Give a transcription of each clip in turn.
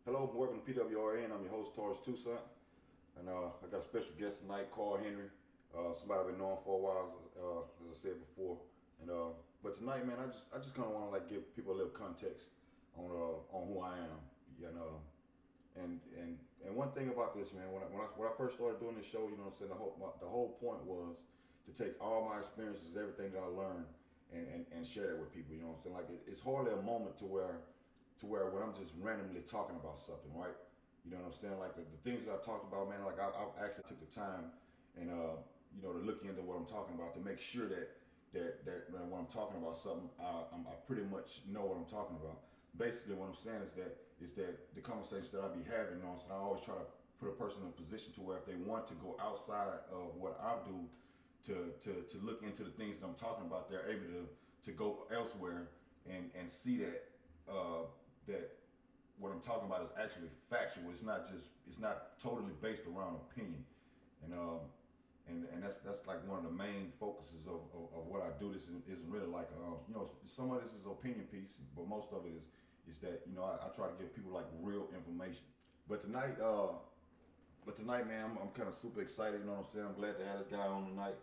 Hello, welcome to PWRN. I'm your host, Taurus Toussaint. And I got a special guest tonight, Carl Henry. Somebody I've been knowing for a while, as I said before. And but tonight, man, I just kind of want to like give people a little context on who I am. And one thing about this, man, when I first started doing this show, you know what I'm saying, the whole point was to take all my experiences, everything that I learned, and share that with people. You know what I'm saying? Like it's hardly a moment to where when I'm just randomly talking about something, right? You know what I'm saying? Like the things that I talked about, man, like I actually took the time and to look into what I'm talking about to make sure that when I'm talking about something, I pretty much know what I'm talking about. Basically, what I'm saying is that the conversations that I be having, you know what I'm saying, I always try to put a person in a position to where if they want to go outside of what I do to look into the things that I'm talking about, they're able to go elsewhere and see that that what I'm talking about is actually factual. It's not totally based around opinion, and that's like one of the main focuses of what I do. This isn't really like some of this is opinion piece, but most of it is that I try to give people like real information. But tonight, man, I'm kind of super excited. You know what I'm saying? I'm glad to have this guy on tonight.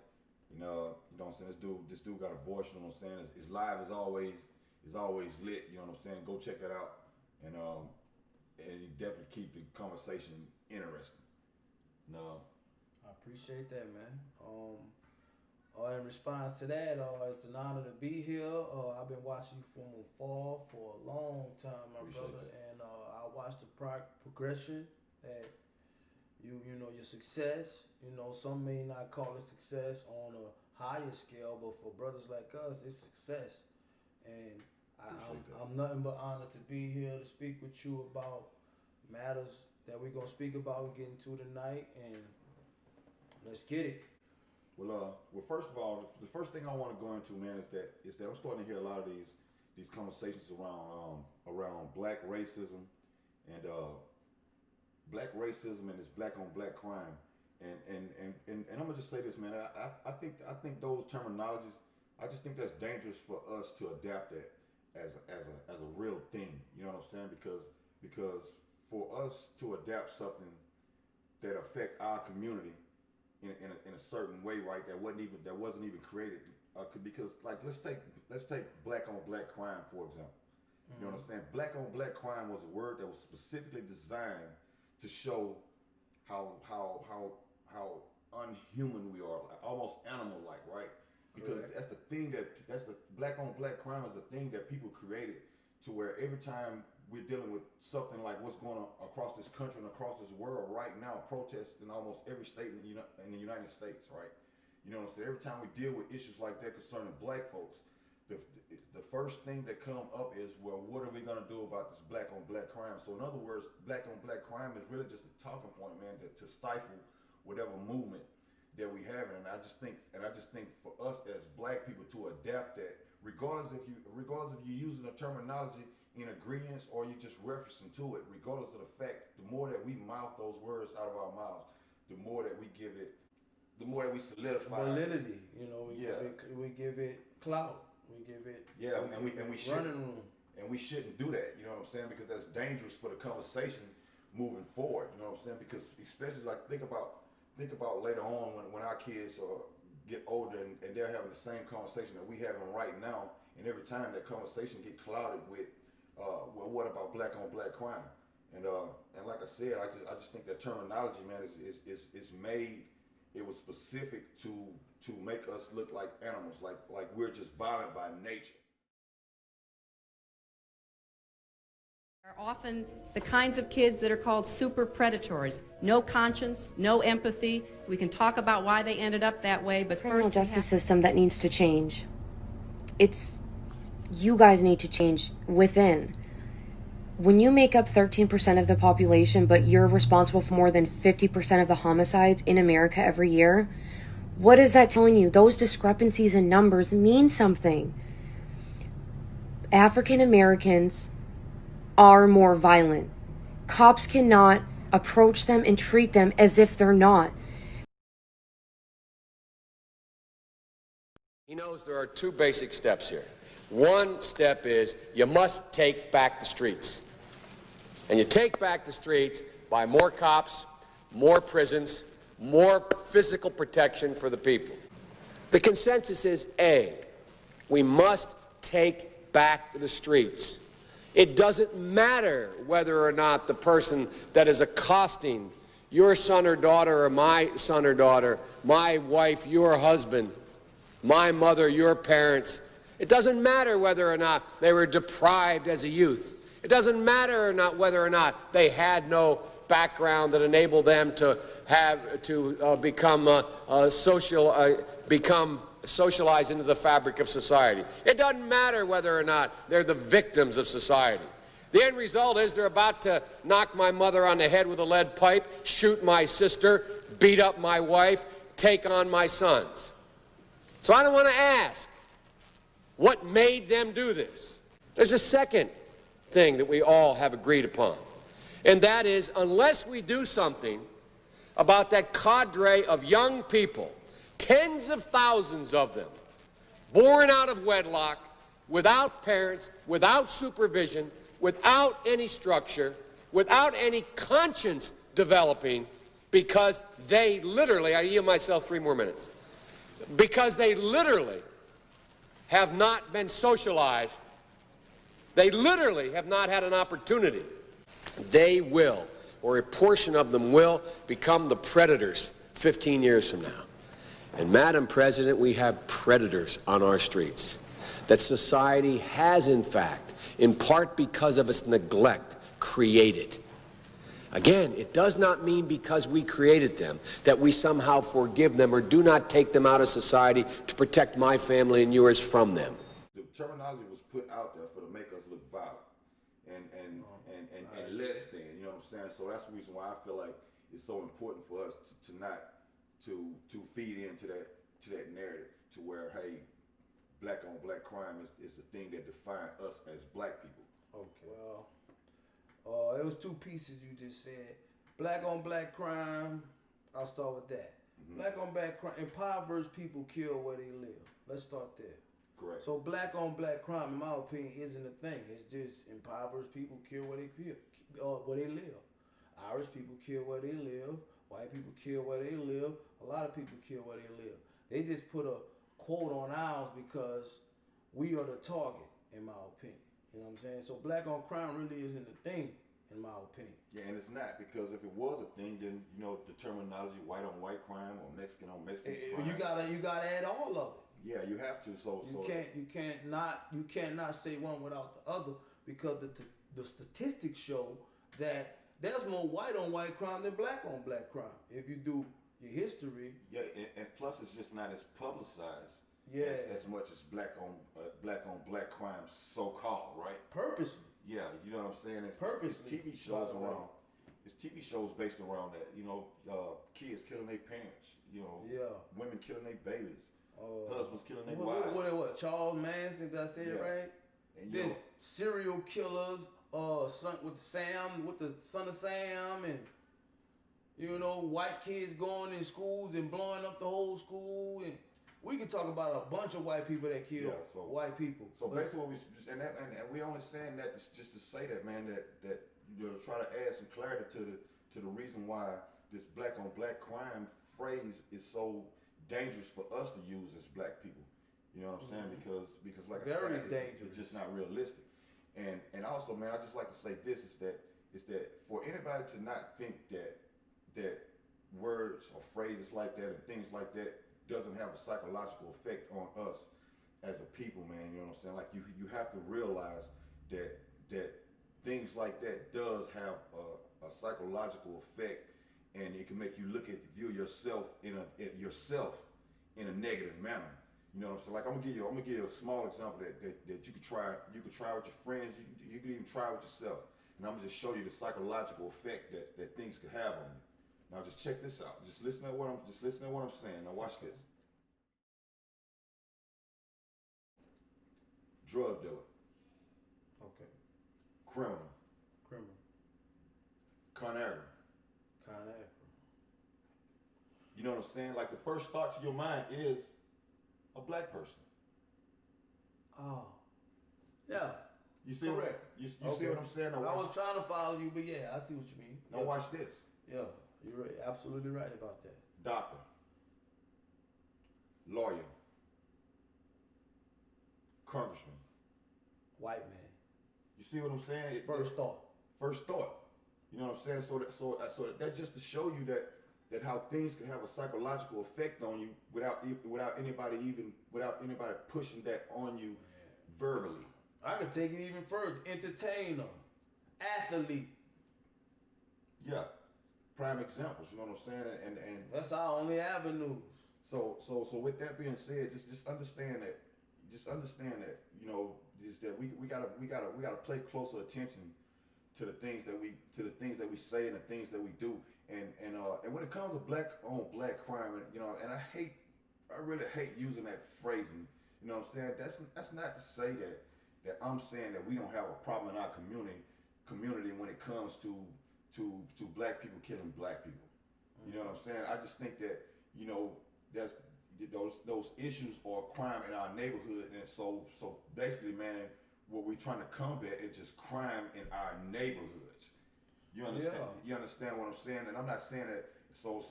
You know what I'm saying? This dude got a voice. You know what I'm saying? It's live as always. Is always lit, you know what I'm saying? Go check that out, and you definitely keep the conversation interesting. No, I appreciate that, man. In response to that, it's an honor to be here. I've been watching you from afar for a long time, my brother, and I watched the progression that you know your success. You know, some may not call it success on a higher scale, but for brothers like us, it's success. And I'm nothing but honored to be here to speak with you about matters that we're going to speak about and get into tonight, and let's get it. Well, first of all, the first thing I want to go into, man, is that I'm starting to hear a lot of these conversations around black racism and this black on black crime, and I'm gonna just say this, man. I think those terminologies, I just think that's dangerous for us to adapt that as a real thing. You know what I'm saying? Because for us to adapt something that affect our community in a certain way, right? That wasn't even created. Because like let's take black on black crime for example. You know what I'm saying? Black on black crime was a word that was specifically designed to show how unhuman we are, like almost animal like, right? Because that's the black on black crime is a thing that people created to where every time we're dealing with something like what's going on across this country and across this world right now, protests in almost every state in the United States, right? You know what I'm saying? Every time we deal with issues like that concerning black folks, the first thing that come up is, well, what are we gonna do about this black on black crime? So in other words, black on black crime is really just a talking point, man, to stifle whatever movement that we have, and I just think for us as black people to adapt that, regardless if you're using the terminology in agreement or you're just referencing to it, regardless of the fact, the more that we mouth those words out of our mouths, the more that we we solidify validity. You know, we give it clout, we give it we shouldn't room. And we shouldn't do that. You know what I'm saying? Because that's dangerous for the conversation moving forward. You know what I'm saying? Because especially like think about later on when our kids get older and they're having the same conversation that we having right now, and every time that conversation get clouded with, well, what about black on black crime? And like I said, I just think that terminology, man, is made. It was specific to make us look like animals, like we're just violent by nature. Are often the kinds of kids that are called super predators. No conscience, no empathy. We can talk about why they ended up that way, but criminal first justice system that needs to change. You guys need to change within. When you make up 13% of the population, but you're responsible for more than 50% of the homicides in America every year, what is that telling you? Those discrepancies in numbers mean something. African Americans are more violent. Cops cannot approach them and treat them as if they're not. He knows there are two basic steps here. One step is you must take back the streets. And you take back the streets by more cops, more prisons, more physical protection for the people. The consensus is A, we must take back the streets. It doesn't matter whether or not the person that is accosting your son or daughter or my son or daughter, my wife, your husband, my mother, your parents. It doesn't matter whether or not they were deprived as a youth. It doesn't matter or not whether or not they had no background that enabled them to become socialized into the fabric of society. It doesn't matter whether or not they're the victims of society. The end result is they're about to knock my mother on the head with a lead pipe, shoot my sister, beat up my wife, take on my sons. So I don't want to ask what made them do this. There's a second thing that we all have agreed upon, and that is unless we do something about that cadre of young people, tens of thousands of them, born out of wedlock, without parents, without supervision, without any structure, without any conscience developing, because they literally, I yield myself 3 more minutes, because they literally have not been socialized, they literally have not had an opportunity, they will, or a portion of them will, become the predators 15 years from now. And Madam President, we have predators on our streets that society has, in fact, in part because of its neglect, created. Again, it does not mean because we created them that we somehow forgive them or do not take them out of society to protect my family and yours from them. The terminology was put out there to make us look violent and less than, you know what I'm saying? So that's the reason why I feel like it's so important for us to not to feed into that narrative to where, hey, black on black crime is the thing that defines us as black people. Okay. Well, it was 2 pieces you just said. Black on black crime. I'll start with that. Mm-hmm. Black on black crime. Impoverished people kill where they live. Let's start there. Correct. So black on black crime, in my opinion, isn't a thing. It's just impoverished people kill where they live. Irish people kill where they live. White people kill where they live. A lot of people kill where they live. They just put a quote on ours because we are the target, in my opinion. You know what I'm saying? So black on crime really isn't a thing, in my opinion. Yeah, and it's not, because if it was a thing, then, you know, the terminology white on white crime or Mexican on Mexican crime. You gotta add all of it. Yeah, you have to. You can't not say one without the other, because the statistics show that there's more white on white crime than black on black crime. If you do your history. Yeah, and plus it's just not as publicized. Yeah. As much as black on black crime, so called, right? Purposely. Yeah, you know what I'm saying. It's TV shows around. It's TV shows based around that. You know, kids killing their parents. You know, women killing their babies. Husbands killing their wives. What? Charles Manson? Did I say it right? And just serial killers. Son with the son of Sam, and you know, white kids going in schools and blowing up the whole school, and we could talk about a bunch of white people that kill white people. So basically, what and we only saying that just to say that, man, that you know, try to add some clarity to the reason why this black on black crime phrase is so dangerous for us to use as black people. You know what I'm saying? Because like very I said, dangerous. It's just not realistic. And also, man, I just like to say this is that for anybody to not think that words or phrases like that and things like that doesn't have a psychological effect on us as a people, man. You know what I'm saying? Like you have to realize that things like that does have a psychological effect, and it can make you view yourself in a negative manner. You know what I'm saying? Like I'm gonna give you a small example that you could try. You could try with your friends. You could even try with yourself. And I'm gonna just show you the psychological effect that things could have on you. Now just check this out. Just listen to what I'm saying. Now watch this. Drug dealer. Okay. Criminal. Con-agra. You know what I'm saying? Like the first thought to your mind is a black person. Oh. Yeah. You see Correct. You see what I'm saying? I was trying to follow you, but yeah, I see what you mean. Now Yeah. watch this. Yeah, you're right. Absolutely right about that. Doctor, lawyer, congressman. White man. You see what I'm saying? First thought. First thought. You know what I'm saying? So that's just to show you that how things can have a psychological effect on you without anybody pushing that on you verbally. I could take it even further. Entertainer, athlete. Yeah, prime examples. You know what I'm saying? And That's our only avenues. so with that being said, just understand that. You know, is that we gotta pay closer attention to the things that we say and the things that we do. And when it comes to black on black crime, you know, and I really hate using that phrasing. You know what I'm saying? That's not to say that I'm saying that we don't have a problem in our community when it comes to black people killing black people. You know what I'm saying? I just think that, you know, that's those issues are crime in our neighborhood, and so basically, man, what we're trying to combat is just crime in our neighborhoods. You understand? Yeah. You understand what I'm saying? And I'm not saying that. So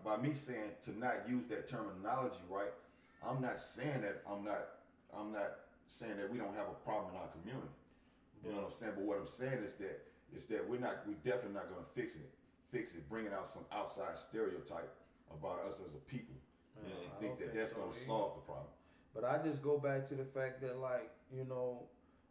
by me saying to not use that terminology, right? I'm not saying that I'm not saying that we don't have a problem in our community. You know what I'm saying? But what I'm saying is that we're definitely not going to fix it, bringing out some outside stereotype about us as a people. And I think that's going to solve the problem. But I just go back to the fact that, like, you know,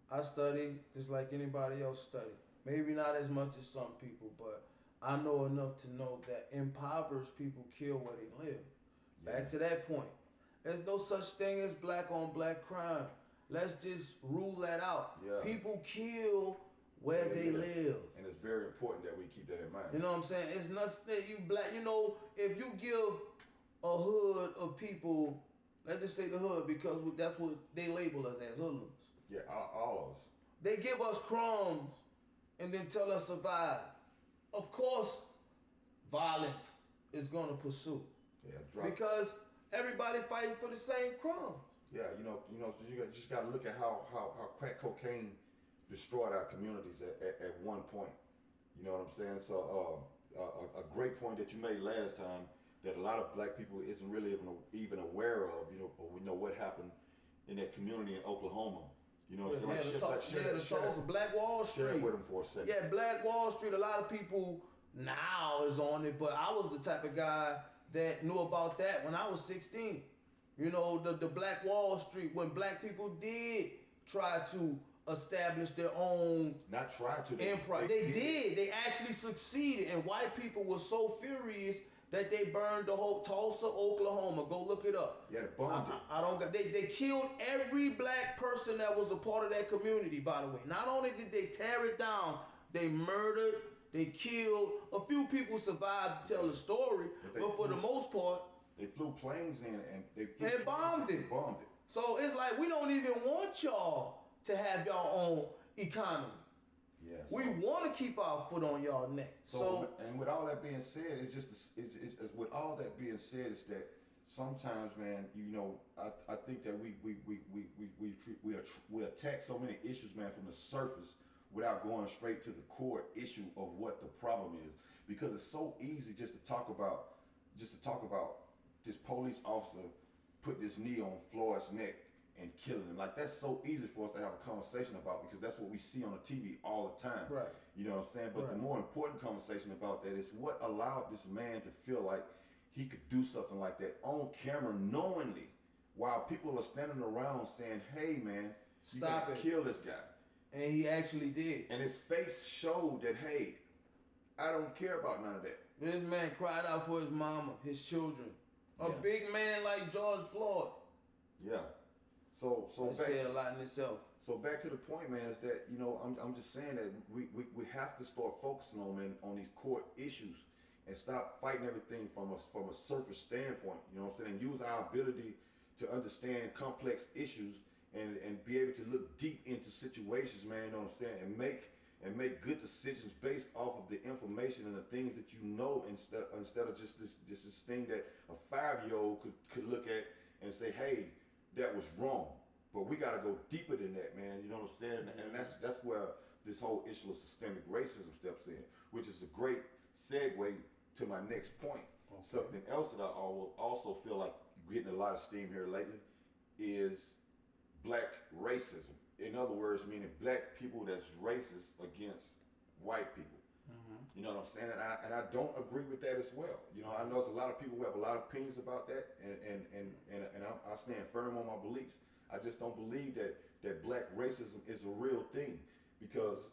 I study just like anybody else study. Maybe not as much as some people, but I know enough to know that impoverished people kill where they live. Yeah. Back to that point. There's no such thing as black on black crime. Let's just rule that out. Yeah. People kill where they live. And it's very important that we keep that in mind. You know what I'm saying? It's not that you black. You know, if you give a hood of people, let's just say the hood, because that's what they label us as, hoodlums. Yeah, all of us. They give us crumbs and then tell us survive. Of course, violence is going to pursue. Yeah, because everybody fighting for the same crumbs. Yeah, you know, so you just got to look at how crack cocaine destroyed our communities at one point. You know what I'm saying? So a great point that you made last time that a lot of black people isn't really even aware of. You know, but we know what happened in that community in Oklahoma. You know, so the Black Wall Street. Share it with them for a second. Yeah, Black Wall Street. A lot of people now is on it, but I was the type of guy that knew about that when I was 16. You know, the Black Wall Street, when black people did try to establish their own empire. They did. They actually succeeded, and white people were so furious that they burned the whole Tulsa, Oklahoma. Go look it up. Yeah, they burned it. I don't got. They killed every black person that was a part of that community. By the way, not only did they tear it down, they murdered, they killed. A few people survived to tell the story, but for the most part, they flew planes in and they bombed it. So it's like we don't even want y'all to have y'all own economy. Yeah, we want to keep our foot on y'all neck. So and with all that being said, it's with all that being said, is that sometimes, man, you know, I think that we attack so many issues, man, from the surface without going straight to the core issue of what the problem is, because it's so easy just to talk about this police officer put this knee on Floyd's neck and killing him. Like, that's so easy for us to have a conversation about, because that's what we see on the TV all the time. Right. You know what I'm saying? But the more important conversation about that is what allowed this man to feel like he could do something like that on camera knowingly, while people are standing around saying, hey man, you gotta kill this guy. And he actually did. And his face showed that, hey, I don't care about none of that. This man cried out for his mama, his children. A big man like George Floyd. Yeah. So that said a lot in itself. So back to the point, man, is that, you know, I'm just saying that we have to start focusing on these core issues and stop fighting everything from a surface standpoint. You know what I'm saying? And use our ability to understand complex issues and be able to look deep into situations, man. You know what I'm saying? And make good decisions based off of the information and the things that you know, instead of just this thing that a 5-year-old could look at and say, hey, that was wrong. But we got to go deeper than that, man. You know what I'm saying? And that's where this whole issue of systemic racism steps in, which is a great segue to my next point. Okay. Something else that I also feel like getting a lot of steam here lately is black racism. In other words, meaning black people that's racist against white people. You know what I'm saying? And I don't agree with that as well. You know, I know there's a lot of people who have a lot of opinions about that, and I stand firm on my beliefs. I just don't believe that black racism is a real thing, because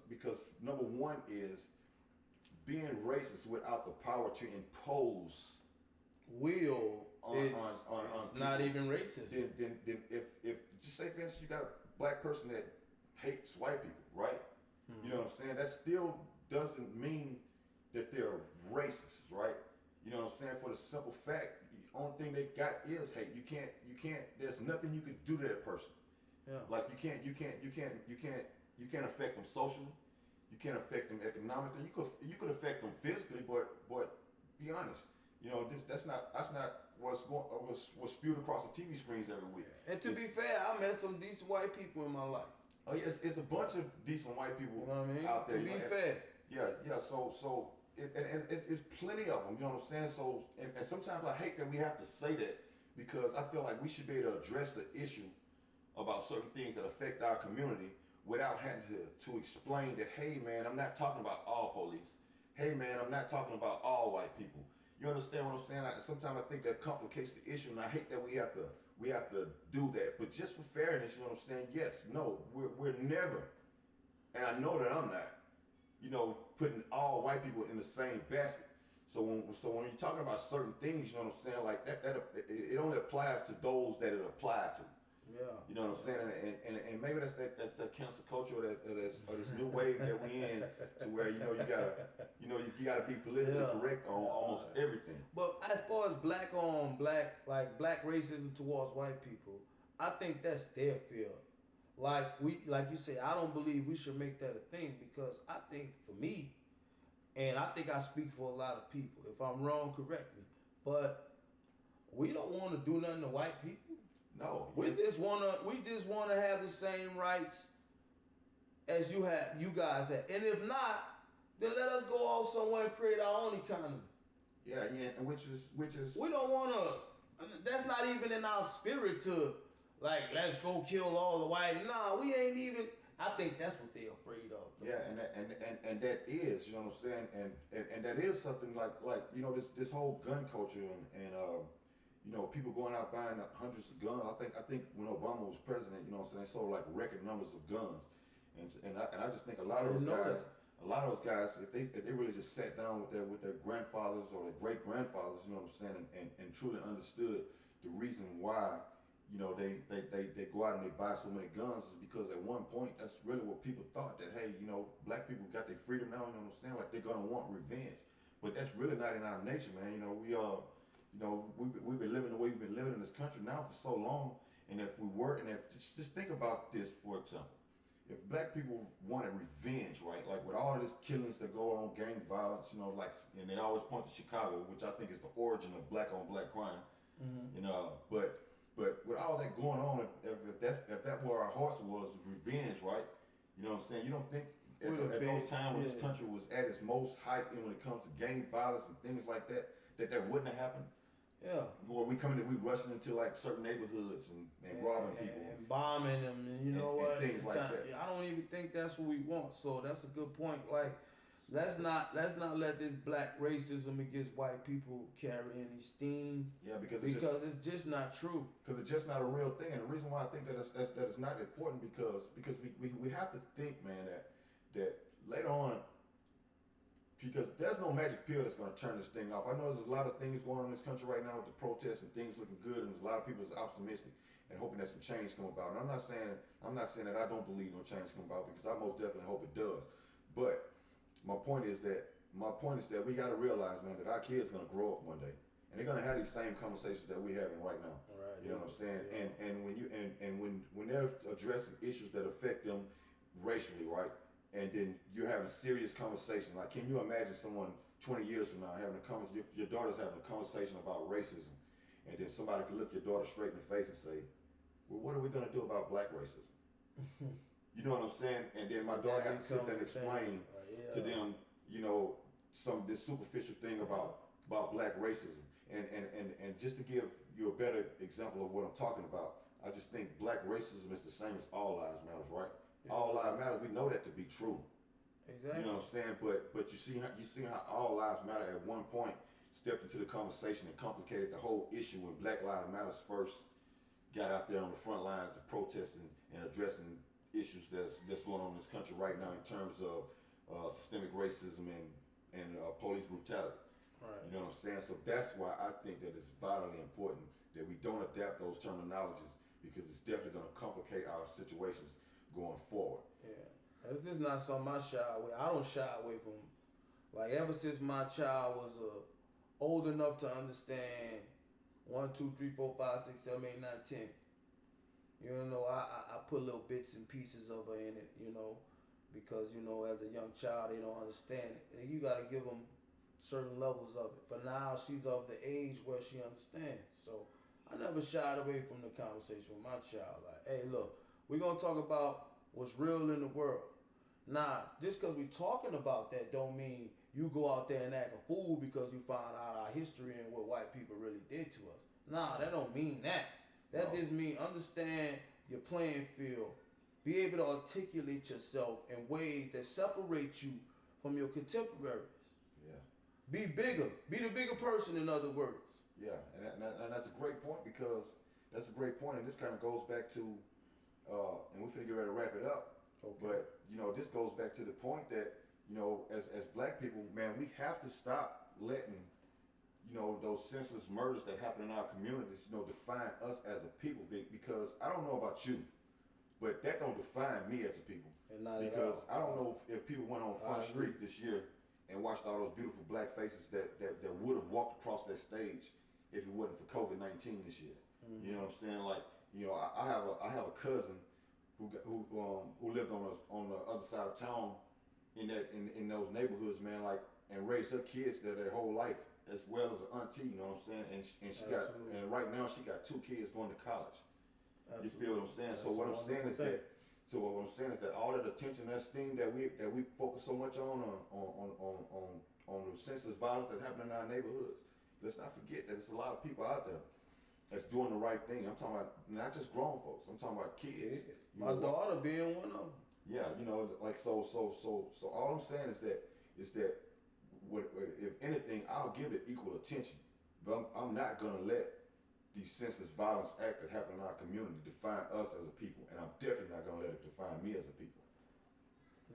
number one is being racist without the power to impose Will on is not people. even racist. Then if just say for instance you got a black person that hates white people, right? You know what I'm saying? That still doesn't mean that they're racist, right? You know what I'm saying? For the simple fact, the only thing they got is hate. You can't. There's nothing you can do to that person. Yeah. Like you can't affect them socially. You can't affect them economically. You could affect them physically, but be honest. You know, that's not what's spewed across the TV screens every week. And to be fair, I met some decent white people in my life. Oh yeah, it's a bunch of decent white people You know what I mean? out there. To you be know, fair. Yeah. So it's plenty of them. You know what I'm saying? So and sometimes I hate that we have to say that, because I feel like we should be able to address the issue about certain things that affect our community without having to explain that, hey man, I'm not talking about all police. Hey man, I'm not talking about all white people. You understand what I'm saying? Sometimes I think that complicates the issue, and I hate that we have to do that. But just for fairness, you know what I'm saying? Yes, no, we're never, and I know that I'm not, you know, putting all white people in the same basket. So when you're talking about certain things, you know what I'm saying, like that it only applies to those that it applied to. Yeah. You know what I'm saying? And maybe that's that cancel culture, or this new wave that we in, to where you gotta be politically correct on almost everything. But as far as black black racism towards white people, I think that's their fear. Like you say, I don't believe we should make that a thing, because I think for me, and I think I speak for a lot of people. If I'm wrong, correct me. But we don't want to do nothing to white people. No, We just wanna have the same rights as you guys have. And if not, then let us go off somewhere and create our own economy. Yeah, and which is We don't wanna. That's not even in our spirit to, like, let's go kill all the white. Nah, we ain't even. I think that's what they're afraid of. Yeah, and that is, you know what I'm saying, and that is something like you know, this whole gun culture and you know, people going out buying hundreds of guns. I think when Obama was president, you know what I'm saying, they sold like record numbers of guns, and I just think a lot of those guys, if they really just sat down with their grandfathers or their great grandfathers, you know what I'm saying, and truly understood the reason why, you know, they go out and they buy so many guns, is because at one point that's really what people thought, that hey, you know, black people got their freedom now, you know what I'm saying, like they're gonna want revenge, but that's really not in our nature, man. You know, we've been living the way we've been living in this country now for so long, and if just think about this, for example, if black people wanted revenge, right, like with all of this killings that go on, gang violence, you know, like, and they always point to Chicago, which I think is the origin of black on black crime, you know, but with all that going on, if that where our horse was, revenge, right, you know what I'm saying, you don't think at those times when this country was at its most height, you know, when it comes to gang violence and things like that wouldn't have happened? Yeah. Where we rushing into like certain neighborhoods and robbing people and bombing them, and you know what? Things like that. I don't even think that's what we want. So that's a good point. Like, let's not let this black racism against white people carry any steam. Yeah, because it's just not true. Because it's just not a real thing, and the reason why I think that it's not important, because we have to think, man, that later on. Because there's no magic pill that's going to turn this thing off. I know there's a lot of things going on in this country right now with the protests and things looking good, and there's a lot of people that's optimistic and hoping that some change come about. And I'm not saying that I don't believe no change come about, because I most definitely hope it does. But my point is that we got to realize, man, that our kids are going to grow up one day, and they're going to have these same conversations that we're having right now. Right. You know what I'm saying? Yeah. And when they're addressing issues that affect them racially, right? And then you're having serious conversation. Like, can you imagine someone 20 years from now having your daughter's having a conversation about racism, and then somebody could look your daughter straight in the face and say, well, what are we gonna do about black racism? You know what I'm saying? And then my daughter had to sit there and explain to them, you know, this superficial thing about black racism. And just to give you a better example of what I'm talking about, I just think black racism is the same as all lives matters, right? Yeah. All lives matters. We know that to be true. Exactly. You know what I'm saying? But you see how all lives matter at one point stepped into the conversation and complicated the whole issue when Black Lives Matters first got out there on the front lines of protesting and addressing issues that's going on in this country right now in terms of systemic racism and police brutality. Right. You know what I'm saying? So that's why I think that it's vitally important that we don't adapt those terminologies, because it's definitely going to complicate our situations going forward. Yeah, that's just not something I shy away. I don't shy away from. Like, ever since my child was old enough to understand 1, 2, 3, 4, 5, 6, 7, 8, 9, 10. You know, I put little bits and pieces of her in it, you know, because, you know, as a young child, they don't understand it. And you got to give them certain levels of it. But now she's of the age where she understands. So I never shied away from the conversation with my child. Like, hey, look, we're going to talk about what's real in the world. Nah, just because we talking about that don't mean you go out there and act a fool because you find out our history and what white people really did to us. Nah, that don't mean that. That just mean understand your playing field. Be able to articulate yourself in ways that separate you from your contemporaries. Yeah. Be bigger. Be the bigger person, in other words. Yeah, and that's a great point, because that's a great point, and this kind of goes back to, and we're finna get ready to wrap it up. Okay. But, you know, this goes back to the point that, you know, as black people, man, we have to stop letting, you know, those senseless murders that happen in our communities, you know, define us as a people. Because I don't know about you, but that don't define me as a people. And not because at all. I don't know if people went on Front Street this year and watched all those beautiful black faces that would have walked across that stage if it wasn't for COVID-19 this year. Mm-hmm. You know what I'm saying? Like, you know, I have a cousin who lived on the other side of town in those neighborhoods, man, like, and raised her kids there their whole life, as well as an auntie. You know what I'm saying? And she got, and right now she got 2 kids going to college. Absolutely. You feel what I'm saying? So what I'm saying is that all that attention, that esteem that we focus so much on the senseless violence that's happening in our neighborhoods, let's not forget that it's a lot of people out there that's doing the right thing. I'm talking about not just grown folks. I'm talking about kids. My daughter being one of them. Yeah, you know, like so all I'm saying is that if anything, I'll give it equal attention, but I'm not gonna let these senseless violence act that happen in our community define us as a people, and I'm definitely not gonna let it define me as a people.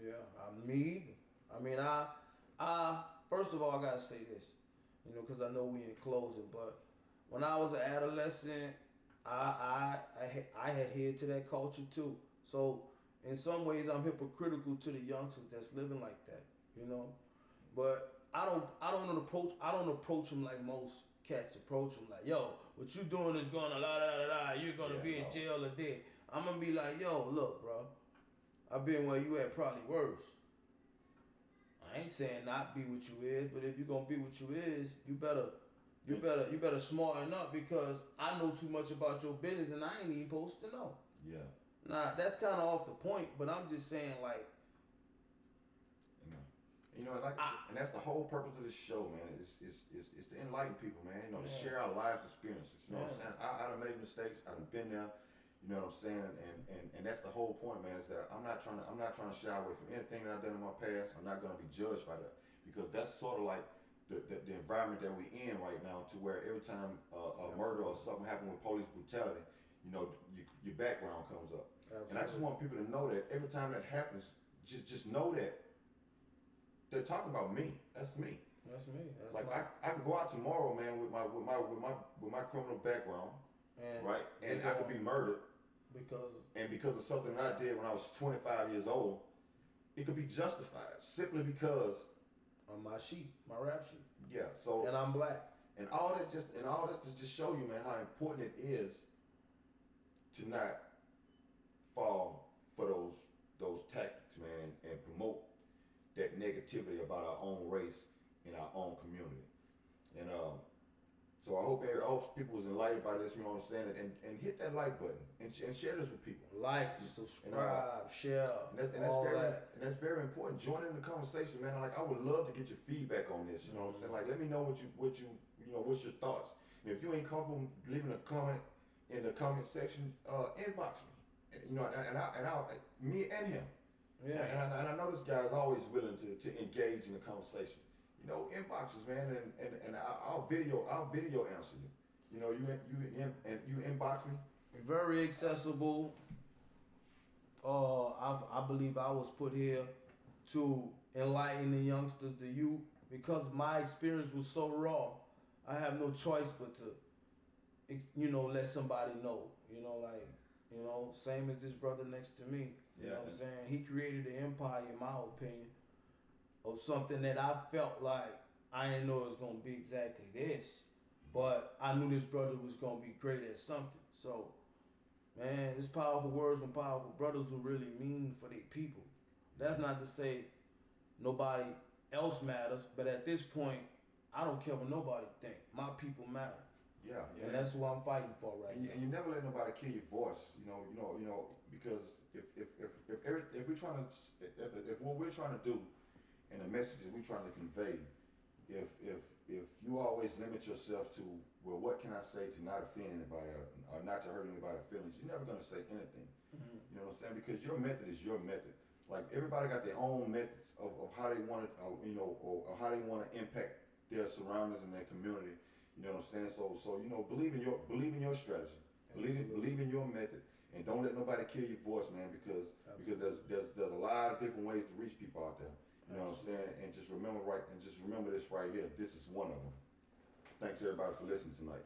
Yeah, me either. I mean, I first of all, I gotta say this, you know, because I know we in closing, but when I was an adolescent, I had adhered to that culture too. So in some ways, I'm hypocritical to the youngsters that's living like that, you know. But I don't approach them like most cats approach them. Like, yo, what you doing is gonna you're gonna be in jail or dead. I'm gonna be like, yo, look, bro, I've been where you at, probably worse. I ain't saying not be what you is, but if you're gonna be what you is, you better smarten up, because I know too much about your business and I ain't even supposed to know. Yeah. Nah, that's kind of off the point, but I'm just saying, like, you know, and that's the whole purpose of this show, man. Is to enlighten people, man. You know, to share our lives experiences. You know what I'm saying? I done made mistakes. I done been there. You know what I'm saying? And that's the whole point, man. Is that I'm not trying to shy away from anything that I've done in my past. I'm not going to be judged by that, because that's sort of like the environment that we're in right now, to where every time a murder or something happened with police brutality, you know, your background comes up. Absolutely. And I just want people to know that every time that happens, just know that they're talking about me. That's me. That's me. That's like I can go out tomorrow, man, with my criminal background, and right, and I could be murdered because of something that I did when I was 25 years old. It could be justified simply because on my sheet, my rap sheet. Yeah. So and I'm black. And all this to just show you, man, how important it is to not fall for those tactics, man, and promote that negativity about our own race in our own community. And So I hope people was enlightened by this, you know what I'm saying, and hit that like button and share this with people. Like, subscribe, share, and that's very important. Join in the conversation, man. Like I would love to get your feedback on this. You know what I'm saying? Like let me know what's your thoughts. And if you ain't comfortable leaving a comment in the comment section, inbox me. You know, and I'll me and him. Yeah. And I know this guy is always willing to engage in the conversation. You know, inboxes, man, and I'll video answer you. You know, you inbox me. Very accessible. I believe I was put here to enlighten the youngsters, the youth, because my experience was so raw. I have no choice but to, let somebody know. Same as this brother next to me. You know what I'm saying? He created an empire, in my opinion, of something that I felt like I didn't know it was gonna be exactly this, but I knew this brother was gonna be great at something. So, man, it's powerful words from powerful brothers who really mean for their people. That's not to say nobody else matters, but at this point, I don't care what nobody think. My people matter. Yeah. And that's what I'm fighting for now. And you never let nobody kill your voice. You know, because if what we're trying to do and the messages we're trying to convey, if you always limit yourself to, well, what can I say to not offend anybody or not to hurt anybody's feelings, you're never gonna say anything. Mm-hmm. You know what I'm saying? Because your method is your method. Like everybody got their own methods of how they want it, or how they want to impact their surroundings and their community. You know what I'm saying? So believe in your strategy, believe in your method, and don't let nobody kill your voice, man. Because there's a lot of different ways to reach people out there. You know what I'm saying? And just remember this right here. This is one of them. Thanks everybody for listening tonight.